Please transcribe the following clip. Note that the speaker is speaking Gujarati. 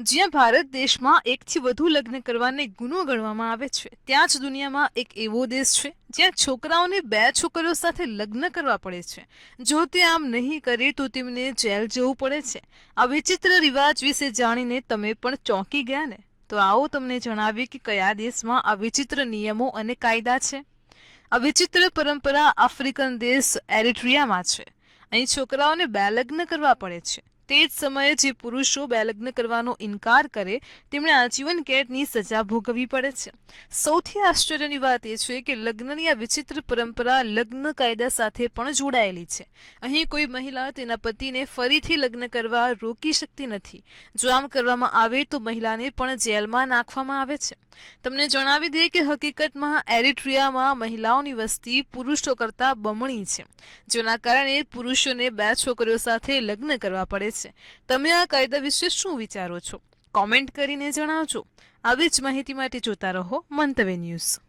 જ્યાં ભારત દેશમાં એકથી વધુ લગ્ન કરવાને ગુનો ગણવામાં આવે છે, ત્યાં જ દુનિયામાં એક એવો દેશ છે જ્યાં છોકરાઓને બે છોકરીઓ સાથે લગ્ન કરવા પડે છે. જો તે આમ નહીં કરે તો તેમને જેલ જવું પડે છે. આ વિચિત્ર રિવાજ વિશે જાણીને તમે પણ ચોંકી ગયા ને? તો આવો તમને જણાવીએ કે કયા દેશમાં આ વિચિત્ર નિયમો અને કાયદા છે. આ વિચિત્ર પરંપરા આફ્રિકન દેશ એરિટ્રિયામાં છે. અહીં છોકરાઓને બે લગ્ન કરવા પડે છે. તે જ સમયે જે પુરુષો બે લગ્ન કરવાનો ઇનકાર કરે તેમણે આજીવન કેદની સજા ભોગવવી પડે છે. સૌથી આશ્ચર્યની વાત એ છે કે લગ્નની આ વિચિત્ર પરંપરા લગ્ન કાયદા સાથે પણ જોડાયેલી છે. અહીં કોઈ મહિલા તેના પતિને ફરીથી લગ્ન કરવા રોકી શકતી નથી. જો આમ કરવામાં આવે તો મહિલાને પણ જેલમાં નાખવામાં આવે છે. તમને જણાવી દઈએ કે હકીકતમાં એરિટ્રિયામાં મહિલાઓની વસ્તી પુરુષો કરતાં બમણી છે, જેના કારણે પુરુષોને બે છોકરીઓ સાથે લગ્ન કરવા પડે છે. તમે આ કાયદા વિશે શું વિચારો છો? કોમેન્ટ કરીને જણાવજો. આવી જ માહિતી માટે જોતા રહો મંતવ્ય ન્યૂઝ.